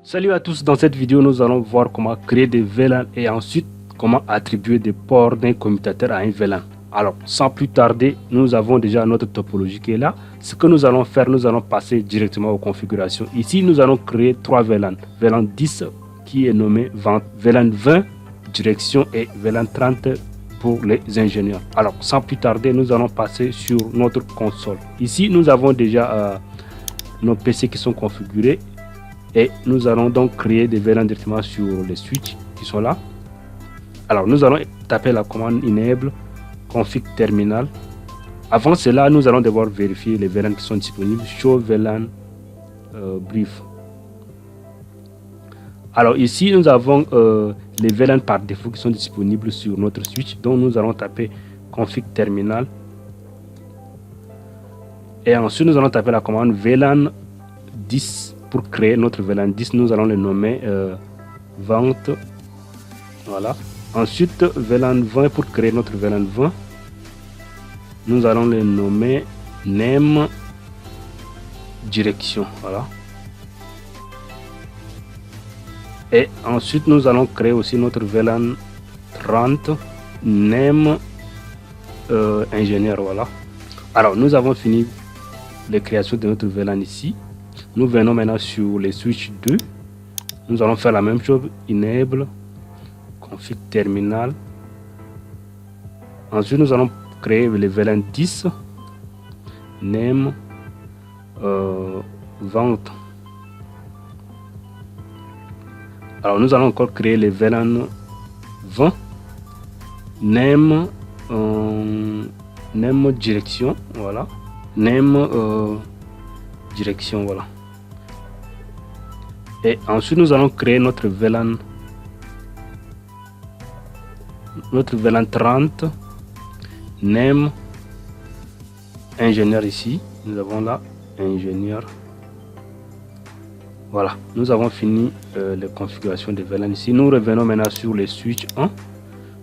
Salut à tous, dans cette vidéo nous allons voir comment créer des VLAN et ensuite comment attribuer des ports d'un commutateur à un VLAN. Alors sans plus tarder, nous avons déjà notre topologie qui est là. Ce que nous allons faire, nous allons passer directement aux configurations. Ici nous allons créer 3 VLAN. VLAN 10 qui est nommé VLAN 20 direction et VLAN 30 pour les ingénieurs. Alors sans plus tarder, nous allons passer sur notre console. Ici nous avons déjà nos PC qui sont configurés. Et nous allons donc créer des VLAN directement sur les switches qui sont là. Alors nous allons taper la commande enable config terminal. Avant cela, nous allons devoir vérifier les VLAN qui sont disponibles. Show VLAN brief. Alors ici nous avons les VLAN par défaut qui sont disponibles sur notre switch. Donc nous allons taper config terminal. Et ensuite nous allons taper la commande VLAN 10. Pour créer notre VLAN 10, nous allons le nommer vente. Voilà. Ensuite, VLAN 20 pour créer notre VLAN 20. Nous allons le nommer name direction. Voilà. Et ensuite, nous allons créer aussi notre VLAN 30 name ingénieur. Voilà. Alors, nous avons fini les créations de notre VLAN ici. Nous venons maintenant sur les switches 2. Nous allons faire la même chose. Enable config terminal. Ensuite, nous allons créer les VLAN 10 name vente. Alors, nous allons encore créer les VLAN 20 name name direction. Voilà. Name direction. Voilà. Et ensuite nous allons créer notre VLAN 30 name ingénieur. Ici nous avons là ingénieur. Voilà, nous avons fini les configurations de VLAN ici. Nous revenons maintenant sur les switch 1.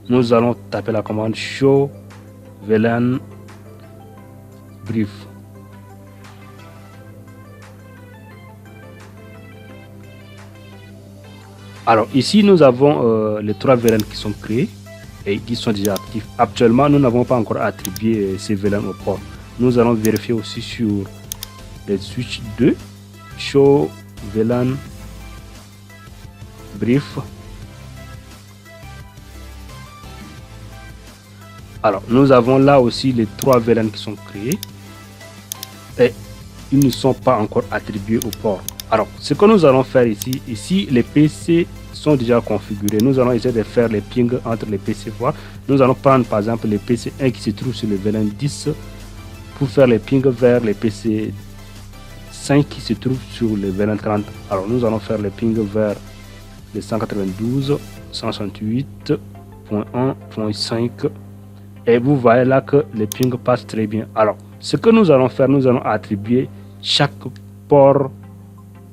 Nous allons taper la commande show VLAN brief. Alors ici nous avons les 3 VLAN qui sont créés et qui sont déjà actifs. Actuellement nous n'avons pas encore attribué ces VLAN au port. Nous allons vérifier aussi sur les switch 2 show VLAN brief. Alors nous avons là aussi les 3 VLAN qui sont créés et ils ne sont pas encore attribués au port. Alors, ce que nous allons faire ici, les PC sont déjà configurés. Nous allons essayer de faire les pings entre les PC voir. Nous allons prendre par exemple les PC 1 qui se trouve sur le VLAN 10 pour faire les pings vers les PC 5 qui se trouvent sur le VLAN 30. Alors, nous allons faire les pings vers les 192.168.1.5 et vous voyez là que les pings passent très bien. Alors, ce que nous allons faire, nous allons attribuer chaque port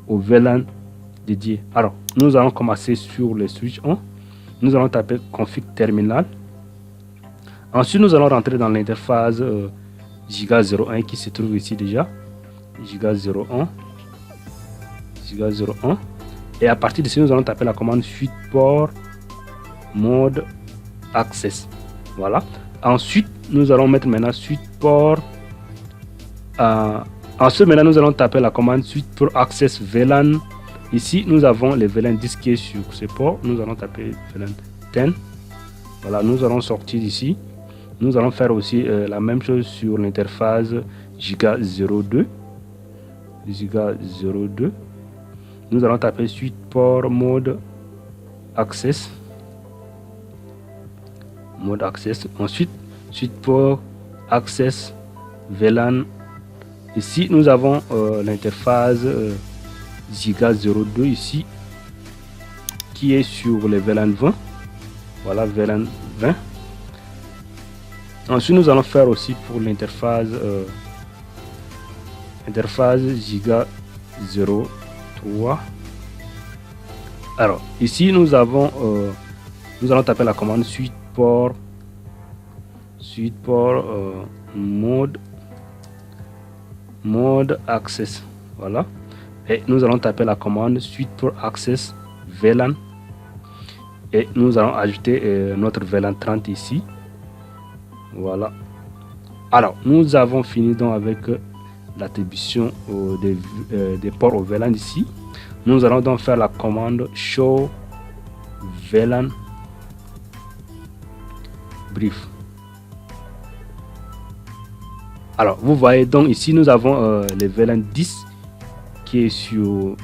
au VLAN dédié. Alors, nous allons commencer sur le switch 1. Nous allons taper config terminal. Ensuite, nous allons rentrer dans l'interface Giga 01 qui se trouve ici déjà. Giga 01. Giga 01. Et à partir d'ici, nous allons taper la commande suite port mode access. Voilà. Ensuite, nous allons mettre maintenant suite port. Ensuite, maintenant, nous allons taper la commande suite pour access VLAN. Ici, nous avons les VLAN 10 qui est sur ce port. Nous allons taper VLAN 10. Voilà, nous allons sortir d'ici. Nous allons faire aussi la même chose sur l'interface Giga 02. Giga 02. Nous allons taper suite port mode access. Mode access. Ensuite, suite port access VLAN. Ici, nous avons l'interface Giga 02 ici qui est sur le VLAN 20. Voilà, VLAN 20. Ensuite, nous allons faire aussi pour l'interface Giga 03. Alors, ici, nous allons taper la commande suite port mode access. Voilà. et nous allons taper la commande suite pour access VLAN et nous allons ajouter notre VLAN 30 ici. Voilà. Alors, nous avons fini donc avec l'attribution des ports au VLAN ici. Nous allons donc faire la commande show VLAN brief. Alors, vous voyez donc ici, nous avons les VLAN 10 qui est sur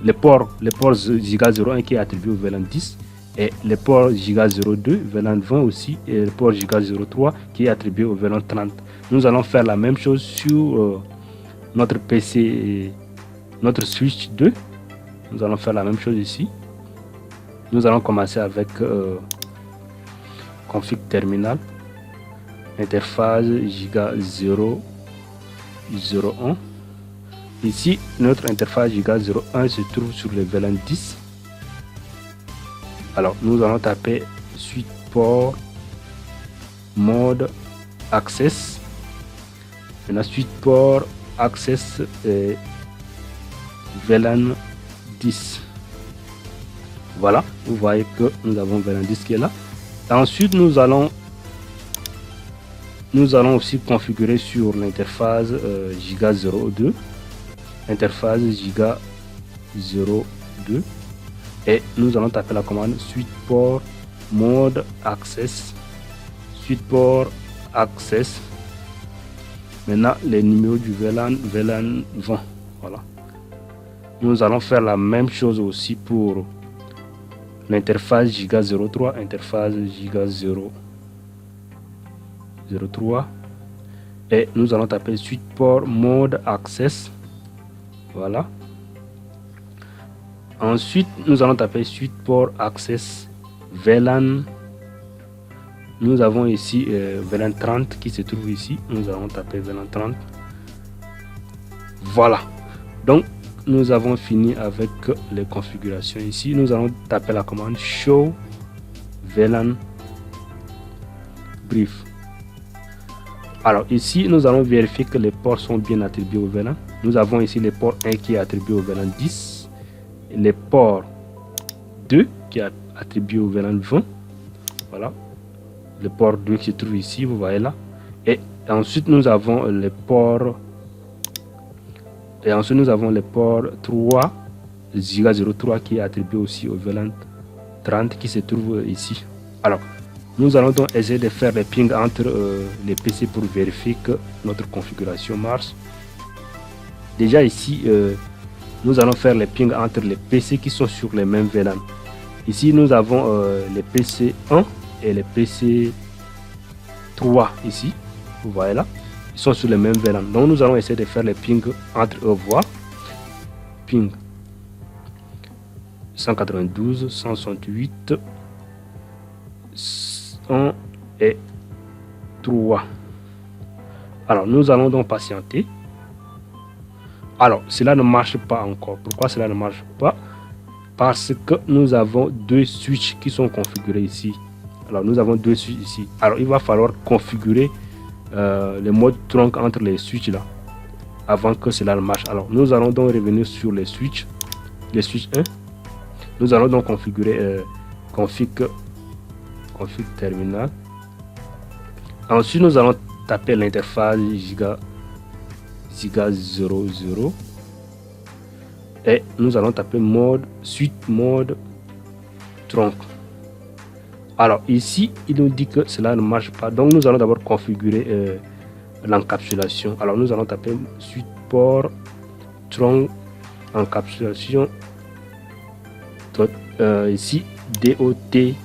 les ports Giga 01 qui est attribué au VLAN 10 et les ports Giga 02, VLAN 20 aussi, et le port Giga 03 qui est attribué au VLAN 30. Nous allons faire la même chose sur notre PC, notre switch 2. Nous allons faire la même chose ici. Nous allons commencer avec config terminal, interface Giga 001. Ici, notre interface Giga 01 se trouve sur le VLAN 10. Alors, nous allons taper suite port mode access. Maintenant, suite port access VLAN 10. Voilà, vous voyez que nous avons VLAN 10 qui est là. Ensuite, nous allons aussi configurer sur l'interface Giga 02, interface Giga 02, et nous allons taper la commande suite port mode access, suite port access. Maintenant, les numéros du VLAN 20. Voilà. Nous allons faire la même chose aussi pour l'interface Giga 03, interface Giga 03, et nous allons taper suite port mode access. Voilà. Ensuite, nous allons taper suite port access VLAN. Nous avons ici VLAN 30 qui se trouve ici. Nous allons taper VLAN 30. Voilà. Donc, nous avons fini avec les configurations ici. Nous allons taper la commande show VLAN brief. Alors ici, nous allons vérifier que les ports sont bien attribués au VLAN. Nous avons ici les ports 1 qui est attribué au VLAN 10, les ports 2 qui est attribué au VLAN 20. Voilà, le port 2 qui se trouve ici, vous voyez là. Et ensuite, nous avons les ports. Et ensuite, nous avons les ports 3, Giga 03 qui est attribué aussi au VLAN 30 qui se trouve ici. Alors, nous allons donc essayer de faire les pings entre les PC pour vérifier que notre configuration marche. Déjà ici, nous allons faire les pings entre les PC qui sont sur les mêmes VLAN. Ici, nous avons les PC 1 et les PC 3 ici. Vous voyez là, ils sont sur les mêmes VLAN. Donc, nous allons essayer de faire les pings entre eux, voir. Ping 192, 168, 1 et 3. Alors, nous allons donc patienter. Alors, cela ne marche pas encore. Pourquoi cela ne marche pas? Parce que nous avons deux switches qui sont configurés ici. Alors, nous avons deux switches ici. Alors, il va falloir configurer le mode trunk entre les switches là avant que cela ne marche. Alors, nous allons donc revenir sur les switch 1. Nous allons donc configurer config terminal. Ensuite, nous allons taper l'interface Giga 00 et nous allons taper suite mode trunk. Alors ici, il nous dit que cela ne marche pas. Donc, nous allons d'abord configurer l'encapsulation. Alors, nous allons taper suite port trunk encapsulation. Ici, DOT1Q.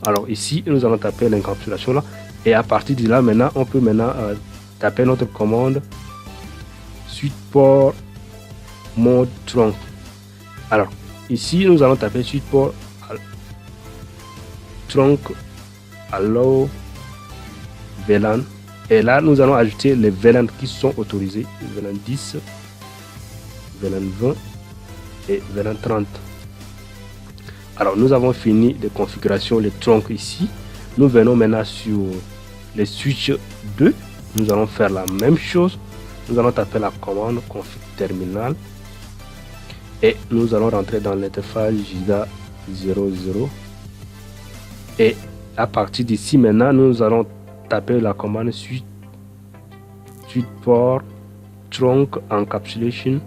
Alors ici, nous allons taper l'encapsulation là. Et à partir de là, maintenant, on peut taper notre commande suite port mode trunk. Alors ici, nous allons taper suite port trunk allow VLAN. Et là, nous allons ajouter les VLAN qui sont autorisés. VLAN 10, VLAN 20 et VLAN 30. Alors, nous avons fini de configuration les trunks ici. Nous venons maintenant sur les switch 2. Nous allons faire la même chose. Nous allons taper la commande config terminal et nous allons rentrer dans l'interface Giga 00 et à partir d'ici maintenant nous allons taper la commande suite port trunk encapsulation,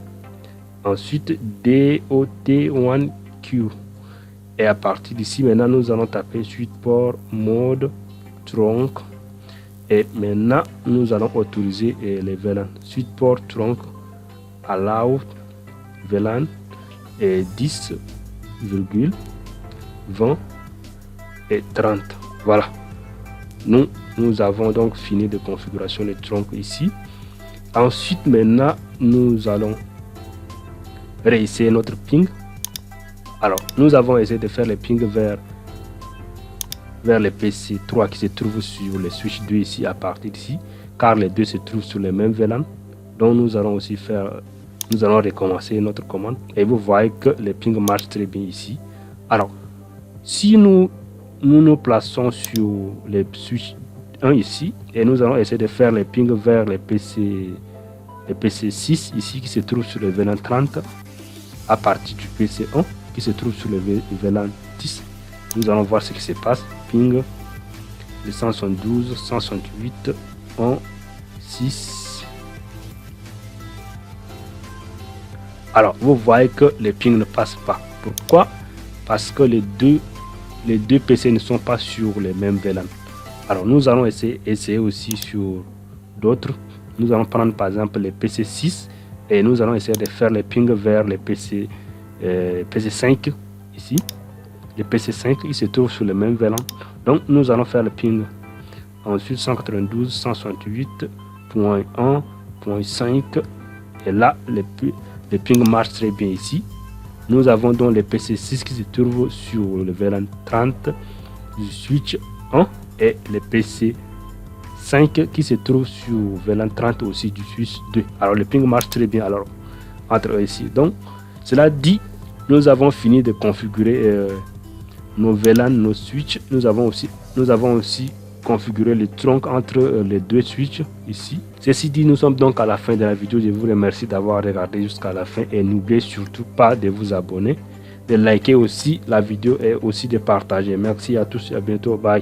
ensuite dot1q et à partir d'ici maintenant nous allons taper suite port mode trunk et maintenant nous allons autoriser les VLAN suite port trunk allow VLAN et 10,20 et 30. Voilà, nous avons donc fini de configuration de trunk ici. Ensuite maintenant nous allons réessayer notre ping. Alors nous avons essayé de faire le ping vers les PC3 qui se trouvent sur les switch 2 ici à partir d'ici, car les deux se trouvent sur les mêmes VLAN. Donc nous allons aussi nous allons recommencer notre commande et vous voyez que le ping marche très bien ici. Alors si nous plaçons sur les switch 1 ici et nous allons essayer de faire les ping vers les PC6 ici qui se trouve sur le VLAN 30 à partir du PC1 qui se trouve sur le VLAN 10, nous allons voir ce qui se passe. Ping de 172 168 1 6. Alors vous voyez que le ping ne passe pas. Pourquoi? Parce que les deux PC ne sont pas sur les mêmes VLAN. Alors nous allons essayer aussi sur d'autres. Nous allons prendre par exemple les PC6 et nous allons essayer de faire les ping vers les PC5 ici. Les PC5 ils se trouvent sur le même VLAN. Donc nous allons faire le ping. Ensuite 192 168.1.5 et là le ping marche très bien ici. Nous avons donc les PC6 qui se trouvent sur le VLAN 30 du switch 1 et les PC5 qui se trouvent sur VLAN 30 aussi du switch 2. Alors le ping marche très bien alors entre eux ici. Donc cela dit, nous avons fini de configurer nos VLAN, nos switches. Nous avons aussi configuré le trunk entre les deux switches ici. Ceci dit, nous sommes donc à la fin de la vidéo. Je vous remercie d'avoir regardé jusqu'à la fin et n'oubliez surtout pas de vous abonner, de liker aussi la vidéo et aussi de partager. Merci à tous et à bientôt. Bye.